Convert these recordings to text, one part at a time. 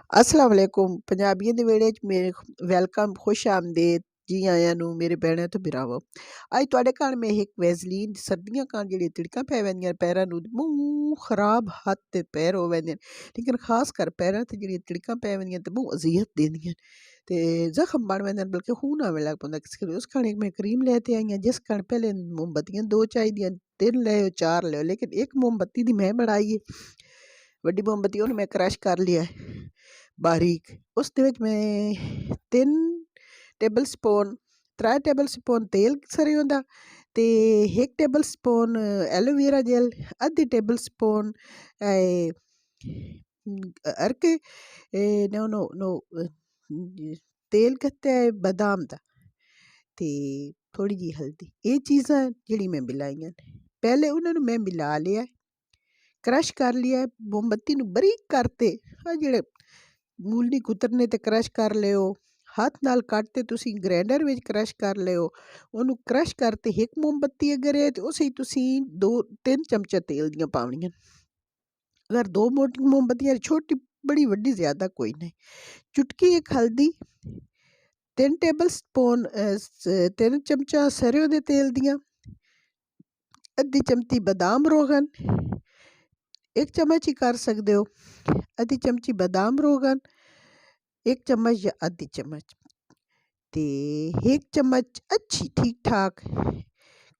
अस्सलाम वालेकुम पंजाबियों ਦੇ ਵਿਹੜੇ 'ਚ ਮੇਰੇ ਵੈਲਕਮ ਖੁਸ਼ ਆਮਦੀਦ ਜੀ ਆਇਆਂ ਨੂੰ ਮੇਰੇ ਭੈਣਾਂ ਤੇ ਭਰਾਵੋ। ਅੱਜ ਤੁਹਾਡੇ ਘਰ ਮੈਂ ਇੱਕ ਵੈਜ਼ਲੀਨ ਸਰਦੀਆਂ ਕਾਨ ਜਿਹੜੀ ਤਿੜਕਾਂ ਪੈ ਵੈਂਦੀਆਂ ਪੈਰਾਂ ਨੂੰ ਮੂੰਹ ਖਰਾਬ ਹੱਥ ਤੇ ਪੈਰ ਹੋ ਵੈਂਦੇ ਲੇਕਿਨ ਖਾਸ ਕਰ ਪੈਰਾਂ ਤੇ ਜਿਹੜੀਆਂ ਤਿੜਕਾਂ ਪੈ ਵੈਂਦੀਆਂ ਤੇ ਬਹੁਤ ਅਜ਼ੀਅਤ ਦਿੰਦੀਆਂ ਤੇ ਜ਼ਖਮ ਬਣ ਵੈਂਦੇ ਬਲਕਿ ਖੂਨ ਆਵੇ ਲੱਗ ਪੈਂਦਾ ਕਿਸੇ ਉਸ ਖਾਣੇ ਮੈਂ ਕਰੀਮ ਲੈ ਕੇ ਆਈ ਹਾਂ ਜਿਸ ਕਾਰਨ ਪਹਿਲੇ ਮੋਮਬੱਤੀਆਂ ਦੋ ਚਾਹੀਦੀਆਂ ਤਿੰਨ ਲਿਓ ਚਾਰ ਲਿਓ ਲੇਕਿਨ ਇੱਕ ਮੋਮਬੱਤੀ ਦੀ ਮੈਂ ਬਣਾਈ ਹੈ ਵੱਡੀ ਮੋਮਬੱਤੀ ਉਹਨੂੰ ਮੈਂ ਕਰਸ਼ ਕਰ ਲਿਆ बारीक उस मैं 3 टेबल स्पून 3 टेबल स्पून तेल सरी होंदा ते 1 टेबल स्पून एलोवेरा जेल आधी टेबल स्पून अरके नो नो नो तेल कत्ते बादाम दा ते थोड़ी जी हल्दी ये चीज़ां जिहड़ी मैं मिलाइयां पहले उन्होंने मैं मिला लिया क्रश कर लिया मोमबत्ती नूं बरीक करते जिहड़े मूल नहीं कुतरने ते क्रश कर लियो हथ नाल कट ते तुसी ग्राइंडर विच क्रश कर लियो उन्होंने क्रश करते एक मोमबत्ती अगर है तो उसे तुसी 2-3 चमचा तेल दियां पावनियां अगर 2 मोटी मोमबत्तियां छोटी बड़ी वड्डी ज़्यादा कोई नहीं चुटकी एक हल्दी 3 टेबल स्पून 3 चमचा सरयों दे तेल दियां अद्धी चमची बादाम रोगन 1 चम्मच ही कर सकते हो आधी चमची बादाम रोगन 1 चम्मच या आधी चम्मच ते 1 चम्मच अच्छी ठीक ठाक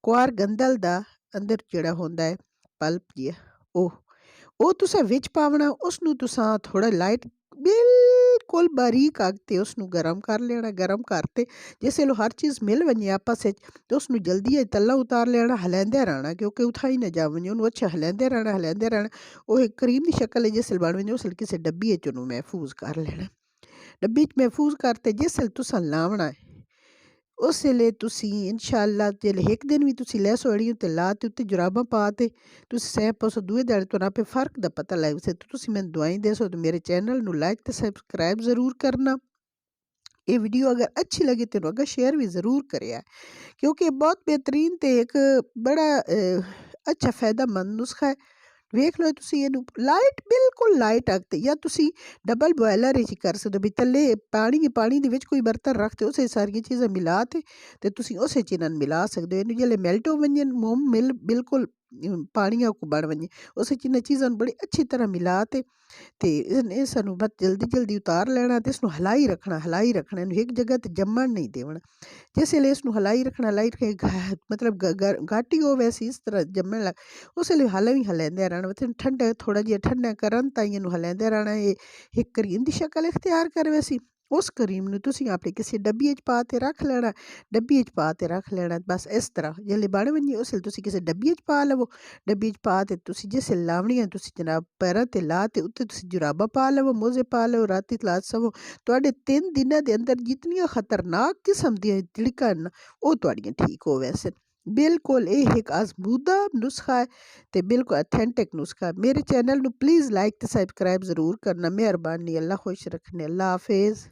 कुआर गंदल दा अंदर जेड़ा होंदा है पल्प जिहा ओह तुसें विच पावना उसनूं तुसां थोड़ा लाइट बिल्कुल बारीक अग ते उसनूं गरम कर लेना गरम करते जिसले हर चीज़ मिल वञे आपस विच ते उसनूं जल्दी तल्ला उतार लेना हलांदे रहना क्योंकि उत्थां ही ना जा वञे उन्नूं अच्छा हलांदे रहना ओह एक क्रीम दी शक्ल जिसले बन वञे उसले किसी डब्बी विच उन्नूं महफूज कर लेना डब्बी च महफूज करते जिसले तुसां लावना है उस वेले तुसी इंशाअल्लाह जेल्लै एक दिन भी तुसी लै सोड़ी ते ला ते उत्ते जुराबां पा ते तुसी सह पसो दूए ध्याड़े तुहानूं आपे फर्क दा पता लग से तुसी मैनूं दुआई दसो तो मेरे चैनल नूं लाइक ते सबसक्राइब ज़रूर करना ये वीडियो अगर अच्छी लगे तो अगर शेयर भी ज़रूर करें क्योंकि बहुत बेहतरीन ते एक बड़ा अच्छा फ़ायदेमंद नुस्खा है वेख लो तुसी इहनूं लाइट बिल्कुल लाइट अग ते या तुसी डबल बॉयलर च कर सकदे भी थल्ले पानी दे विच कोई बर्तन रख ते उसे सारियां चीज़ां मिला ते तुसी उस च इन्हां नूं मिला सकदे हो इन्हूं जेल्लै मेल्ट हो वञे मोम बिल्कुल पानिया को बण वञे उस च इन्हां चीज़ां नूं बड़ी अच्छी तरह मिला ते इस नूं बस जल्दी उतार लेना ते इसनूं हलाई रखना इन्हूं एक जगह ते जम्मण नहीं देना जिसले इसनूं हलाई रखना मतलब घट ही हो वैसे इस तरह जम्मण लग उसले हलांदे रहना ठंडा थोड़ा जिहा ठंडा करन ताईं इन्हूं हलांदे रहना एक क्रीम दी शक्ल इख्तियार कर वैसी उस क्रीम नूं तुसीं अपने किसी डब्बी च पा ते रख लेना डब्बी च पा ते रख लेना बस इस तरह जिसले बन वञे उसले तुसीं किसी डब्बी च पा लवो डब्बी च पा ते तुसीं जिसले लावणियां तुसीं जनाब पैरां ते ला ते उत्ते तुसीं जुराबां पा लवो मोजे पा लवो राती ला सवो तुहाडे 3 दिनां दे अंदर जितनियां खतरनाक किस्म दियां तिड़कां न ओह तुहाड़ियां ठीक हो वैसे बिल्कुल ये एक आजमूदा नुस्खा है ते बिल्कुल ऑथेंटिक नुस्खा मेरे चैनल नूं प्लीज़ लाइक ते सबसक्राइब ज़रूर करना मेहरबानी अल्लाह खुश रखने अल्लाह हाफिज़।